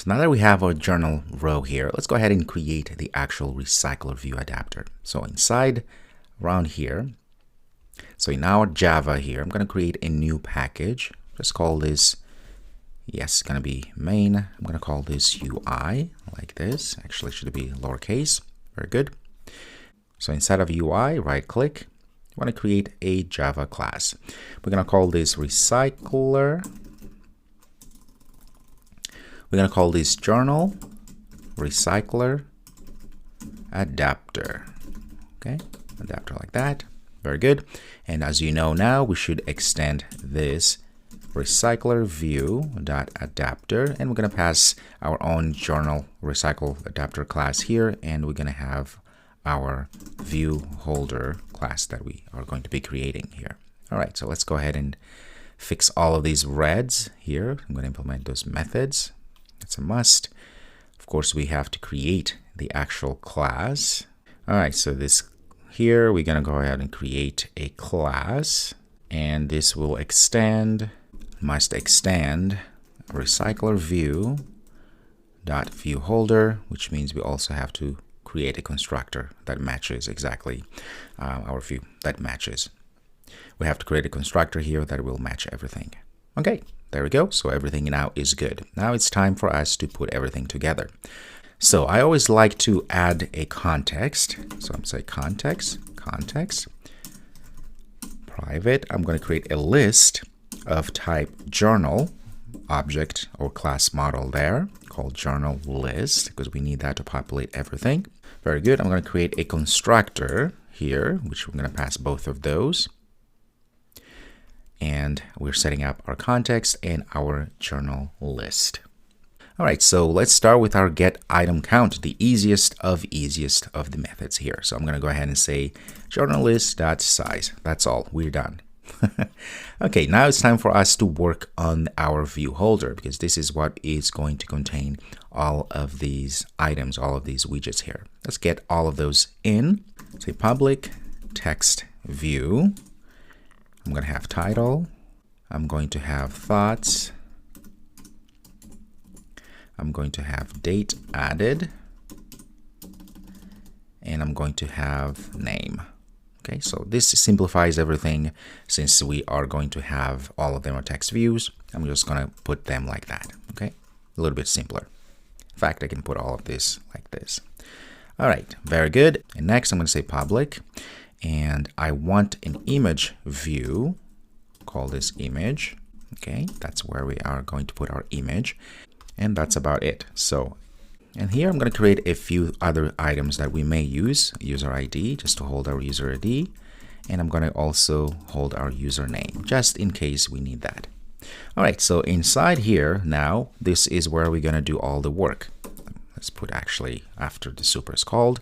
So now that we have our journal row here, let's go ahead and create the actual RecyclerView adapter. So inside around here, so in our Java here, I'm going to create a new package. Let's call this, yes, it's going to be main. I'm going to call this UI like this. Actually, it should be lowercase. Very good. So inside of UI, right click. I want to create a Java class. We're going to call this Recycler. We're going to call this journal Recycler Adapter. Okay, adapter like that. Very good. And as you know now, we should extend this RecyclerView.adapter, and we're going to pass our own journal recycle adapter class here, and we're going to have our view holder class that we are going to be creating here. All right, so let's go ahead and fix all of these reds here. I'm going to implement those methods. It's a must. Of course, we have to create the actual class. All right, so this here, we're going to go ahead and create a class, and this will extend, must extend RecyclerView.viewHolder, which means we also have to create a constructor that matches exactly our view that matches. We have to create a constructor here that will match everything. Okay, there we go. So everything now is good. Now it's time for us to put everything together. So I always like to add a context. So I'm saying context, private. I'm going to create a list of type journal object or class model there called journal list, because we need that to populate everything. Very good. I'm going to create a constructor here, which we're going to pass both of those. And we're setting up our context and our journal list. All right, so let's start with our get item count, the easiest of the methods here. So I'm going to go ahead and say journal list.size. That's all. We're done. Okay, now it's time for us to work on our view holder, because this is what is going to contain all of these items, all of these widgets here. Let's get all of those in. Say public text view. I'm going to have title. I'm going to have thoughts. I'm going to have date added. And I'm going to have name. Okay, so this simplifies everything since we are going to have all of them are text views. I'm just going to put them like that. Okay, a little bit simpler. In fact, I can put all of this like this. All right, very good. And next I'm going to say public. And I want an image view. Call this image. Okay, that's where we are going to put our image. And that's about it. So, and here I'm going to create a few other items that we may use. User ID, just to hold our user ID. And I'm going to also hold our username, just in case we need that. All right, so inside here now, this is where we're going to do all the work. Let's put actually after the super is called.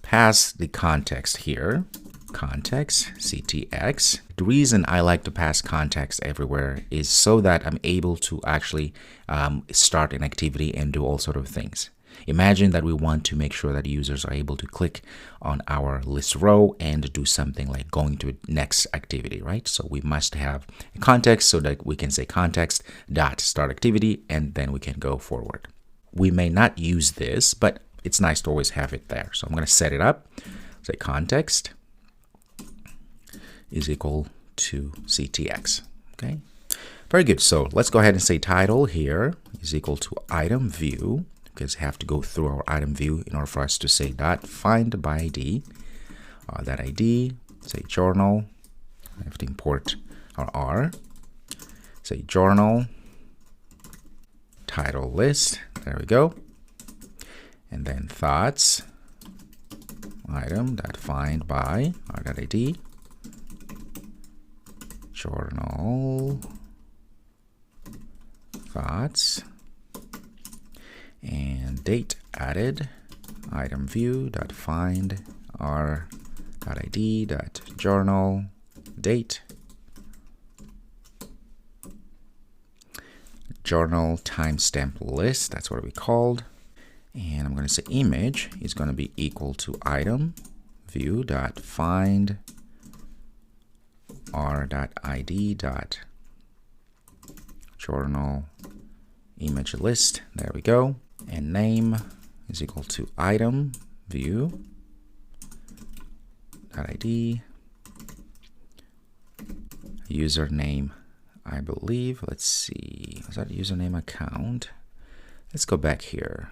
Pass the context here. Context, CTX. The reason I like to pass context everywhere is so that I'm able to actually start an activity and do all sort of things. Imagine that we want to make sure that users are able to click on our list row and do something like going to next activity, right? So we must have a context so that we can say context dot start activity, and then we can go forward. We may not use this, but it's nice to always have it there. So I'm going to set it up. Say context is equal to CTX. Okay, very good. So let's go ahead and say title here is equal to item view, because we have to go through our item view in order for us to say dot find by ID. That ID, say journal. I have to import our R. Say journal title list. There we go. And then thoughts item dot find by R.id. Journal thoughts and date added item view dot find r.id dot journal date journal timestamp list. That's what we called. And I'm going to say image is going to be equal to item view dot find r.id dot journal image list. There we go. And name is equal to item view .id. Username, I believe. Let's see. Was that username account? Let's go back here.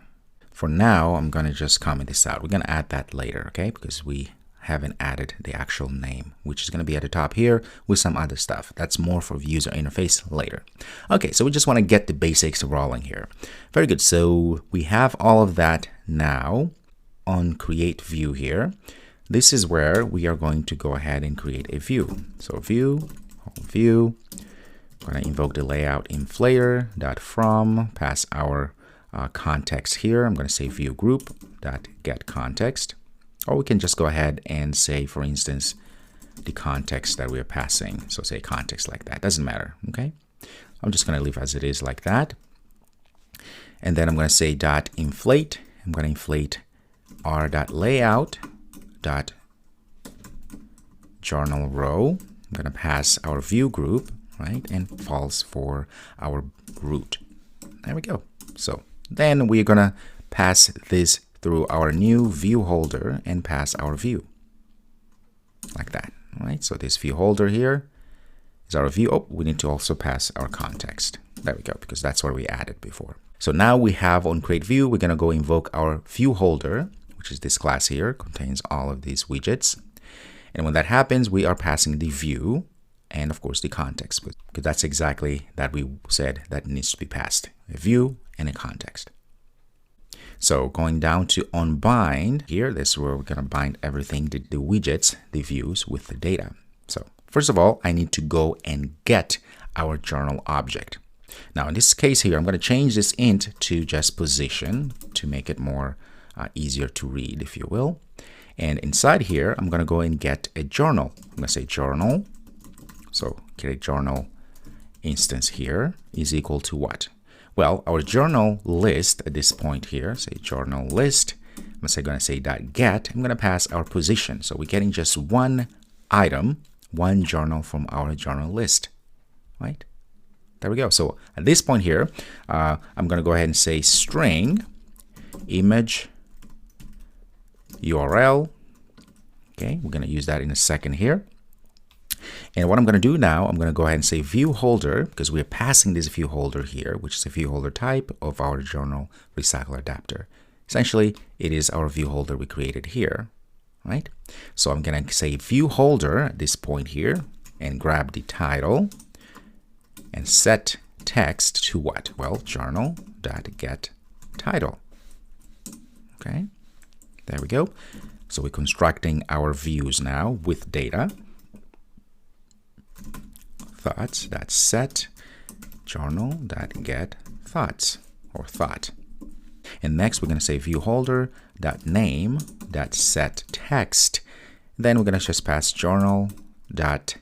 For now, I'm going to just comment this out. We're going to add that later, okay? Because we haven't added the actual name, which is going to be at the top here with some other stuff. That's more for user interface later. Okay, so we just want to get the basics rolling here. Very good. So we have all of that now on create view here. This is where we are going to go ahead and create a view. So view, view. I'm going to invoke the layout inflator.from, pass our context here. I'm going to say view group dot get context, or we can just go ahead and say, for instance, the context that we are passing. So say context like that. Doesn't matter. Okay. I'm just going to leave as it is like that. And then I'm going to say dot inflate. I'm going to inflate our dot layout dot journal row. I'm going to pass our view group, right, and false for our root. There we go. So then we're going to pass this through our new view holder and pass our view like that. All right. So this view holder here is our view. Oh, we need to also pass our context. There we go, because that's what we added before. So now we have on create view, we're going to go invoke our view holder, which is this class here, contains all of these widgets. And when that happens, we are passing the view and of course the context, because that's exactly that we said that needs to be passed, a view and a context. So going down to on bind here, this is where we're going to bind everything, the widgets, the views with the data. So first of all, I need to go and get our journal object. Now in this case here, I'm going to change this int to just position to make it more easier to read, if you will. And inside here, I'm going to go and get a journal. I'm going to say journal. So create journal instance here is equal to what? Well, our journal list at this point here, say journal list, I'm going to say dot get. I'm going to pass our position. So we're getting just one item, one journal from our journal list, right? There we go. So at this point here, I'm going to go ahead and say string image URL. Okay, we're going to use that in a second here. And what I'm going to do now, I'm going to go ahead and say view holder, because we're passing this view holder here, which is a view holder type of our journal recycler adapter. Essentially, it is our view holder we created here, right? So I'm going to say view holder at this point here and grab the title and set text to what? Well, journal.get title. Okay, there we go. So we're constructing our views now with data. Thoughts, that's set journal.get thoughts or thought. And next we're going to say view holder dot name dot set text. Then we're going to just pass journal dot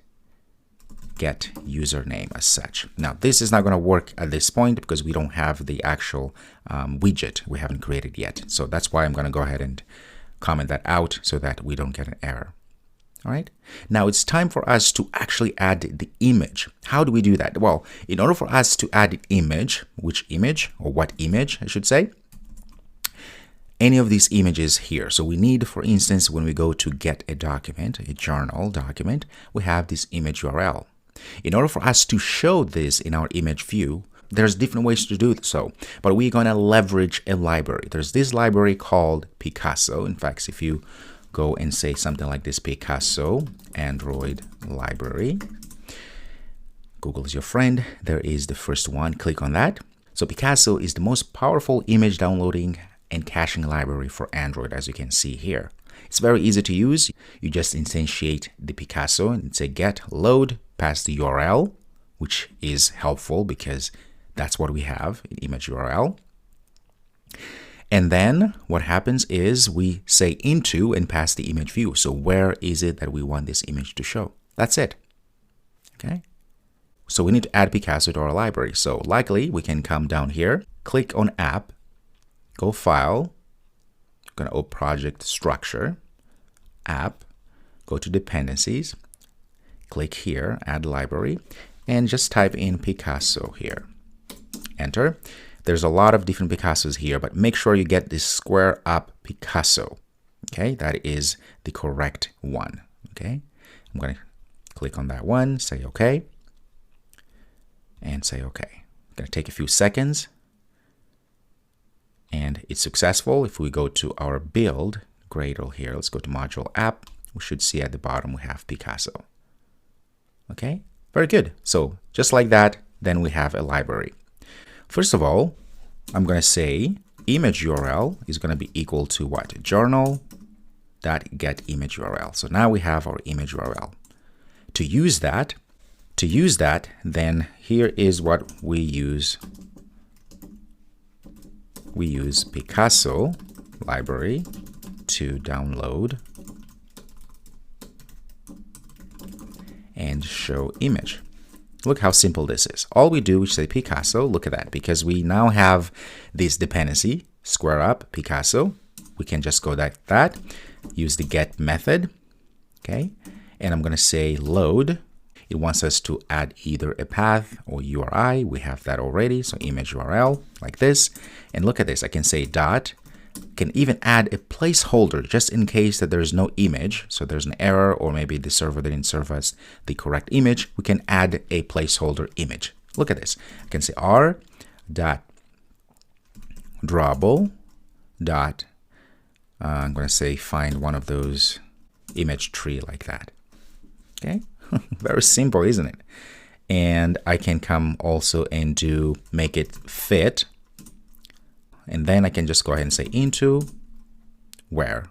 get username as such. Now this is not going to work at this point because we don't have the actual widget we haven't created yet. So that's why I'm going to go ahead and comment that out so that we don't get an error. All right. Now it's time for us to actually add the image. How do we do that? Well, in order for us to add the image, which image or what image I should say, any of these images here. So we need, for instance, when we go to get a document, a journal document, we have this image URL. In order for us to show this in our image view, there's different ways to do so, but we're going to leverage a library. There's this library called Picasso. In fact, if you go and say something like this, Picasso Android library, Google is your friend. There is the first one. Click on that. So Picasso is the most powerful image downloading and caching library for Android, as you can see here. It's very easy to use. You just instantiate the Picasso and say get load, pass the URL, which is helpful because that's what we have in image URL. And then what happens is we say into and pass the image view. So where is it that we want this image to show? That's it. Okay. So we need to add Picasso to our library. So likely we can come down here, click on app, go file, going to open project structure, app, go to dependencies, click here, add library, and just type in Picasso here. Enter. There's a lot of different Picassos here, but make sure you get this square up Picasso. Okay, that is the correct one. Okay, I'm going to click on that one, say OK, and say OK. Going to take a few seconds, and it's successful. If we go to our build Gradle here, let's go to module app. We should see at the bottom we have Picasso. Okay, very good. So just like that, then we have a library. First of all, I'm going to say image URL is going to be equal to what? Journal.getImageURL. So now we have our image URL. To use that, then here is what we use. We use Picasso library to download and show image. Look how simple this is. All we do is say Picasso. Look at that, because we now have this dependency, square up Picasso. We can just go like that, use the get method, okay? And I'm going to say load. It wants us to add either a path or URI. We have that already, so image URL like this. And look at this, I can say dot. Can even add a placeholder just in case that there's no image. So there's an error, or maybe the server didn't serve us the correct image. We can add a placeholder image. Look at this. I can say r.drawable. I'm going to say find one of those image tree like that. Okay, very simple, isn't it? And I can come also and make it fit. And then I can just go ahead and say into where?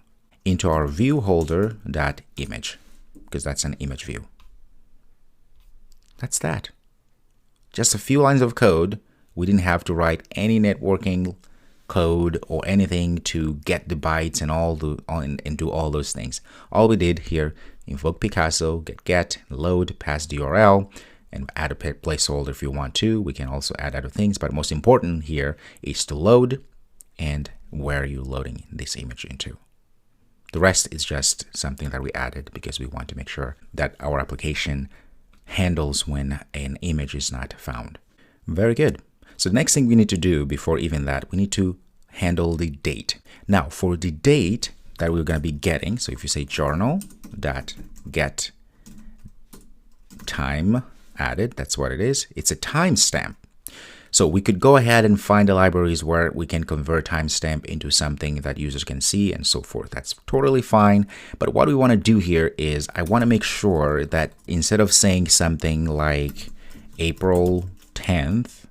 Into our view holder dot image, because that's an image view. That's that. Just a few lines of code. We didn't have to write any networking code or anything to get the bytes and do all those things. All we did here, invoke Picasso, get, load, pass the URL, and add a placeholder if you want to. We can also add other things, but most important here is to load and where you're loading this image into. The rest is just something that we added because we want to make sure that our application handles when an image is not found. Very good. So the next thing we need to do before even that, we need to handle the date. Now for the date that we're going to be getting, so if you say journal.get time added, that's what it is. It's a timestamp. So we could go ahead and find the libraries where we can convert timestamp into something that users can see and so forth. That's totally fine. But what we want to do here is I want to make sure that instead of saying something like April 10th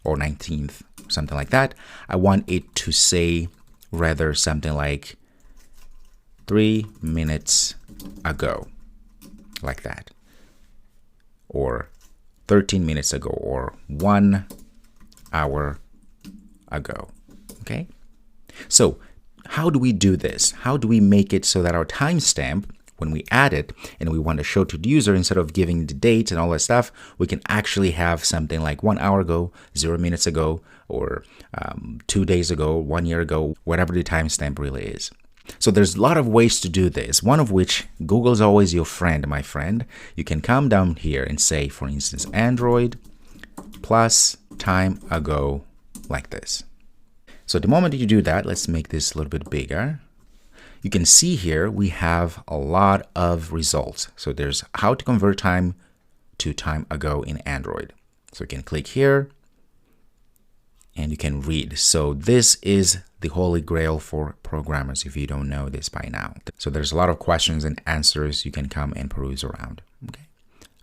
or 19th, something like that, I want it to say rather something like 3 minutes ago, like that, or 13 minutes ago, or 1 hour ago. Okay, so how do we do this? How do we make it so that our timestamp, when we add it and we want to show to the user, instead of giving the date and all that stuff, we can actually have something like 1 hour ago, 0 minutes ago, or 2 days ago, 1 year ago, whatever the timestamp really is. So there's a lot of ways to do this, one of which Google's always your friend, my friend. You can come down here and say, for instance, Android plus TimeAgo like this. So the moment you do that, let's make this a little bit bigger. You can see here we have a lot of results. So there's how to convert time to TimeAgo in Android. So you can click here and you can read. So this is the holy grail for programmers if you don't know this by now. So there's a lot of questions and answers you can come and peruse around, okay,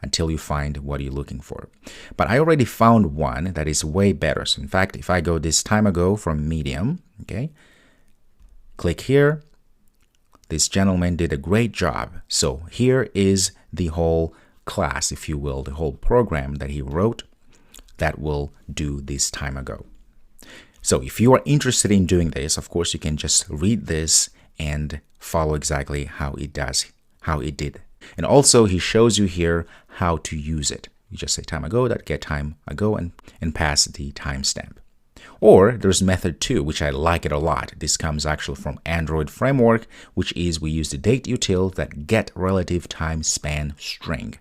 until you find what you're looking for. But I already found one that is way better. So in fact, if I go this TimeAgo from Medium, okay, click here, this gentleman did a great job. So here is the whole class, if you will, the whole program that he wrote that will do this TimeAgo. So if you are interested in doing this, of course, you can just read this and follow exactly how it did. And also he shows you here how to use it. You just say TimeAgo.get TimeAgo and pass the timestamp. Or there's method 2, which I like it a lot. This comes actually from Android framework, which is we use the date util that get relative time span string.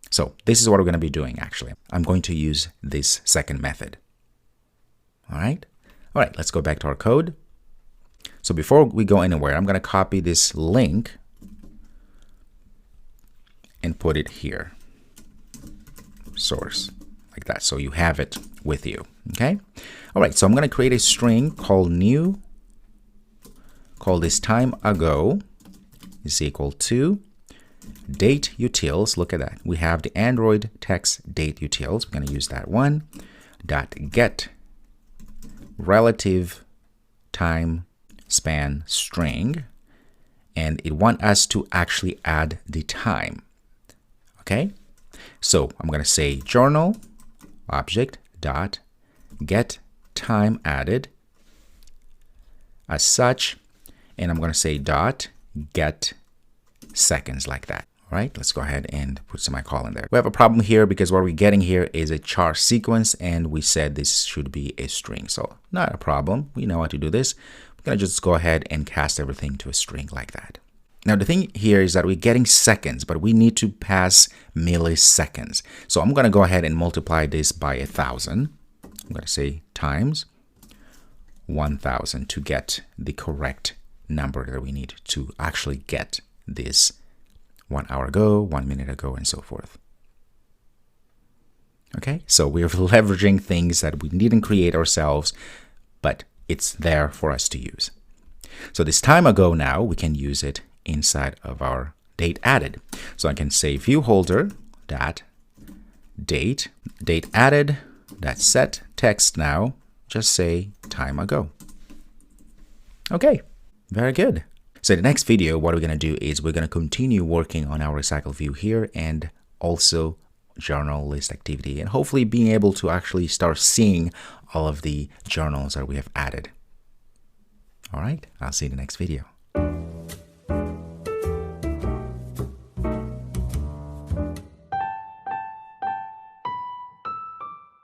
So this is what we're going to be doing actually. I'm going to use this second method. All right, let's go back to our code. So before we go anywhere, I'm going to copy this link and put it here, source, like that, so you have it with you. Okay. All right, so I'm going to create a string called new, call this TimeAgo is equal to date utils. Look at that. We have the Android text date utils. We're going to use that one. Dot get relative time span string, and it wants us to actually add the time. Okay, so I'm going to say journal object dot get time added as such, and I'm going to say dot get seconds, like that. All right, let's go ahead and put semicolon there. We have a problem here because what we're getting here is a char sequence, and we said this should be a string. So not a problem. We know how to do this. We're going to just go ahead and cast everything to a string like that. Now, the thing here is that we're getting seconds, but we need to pass milliseconds. So I'm going to go ahead and multiply this by 1,000. I'm going to say times 1,000 to get the correct number that we need to actually get this 1 hour ago, 1 minute ago, and so forth. Okay, so we're leveraging things that we didn't create ourselves, but it's there for us to use. So this TimeAgo now, we can use it inside of our date added. So I can say view holder dot date added that set text now, just say TimeAgo. Okay, very good. So the next video, what we're going to do is we're going to continue working on our RecyclerView here and also journal list activity, and hopefully being able to actually start seeing all of the journals that we have added. All right, I'll see you in the next video.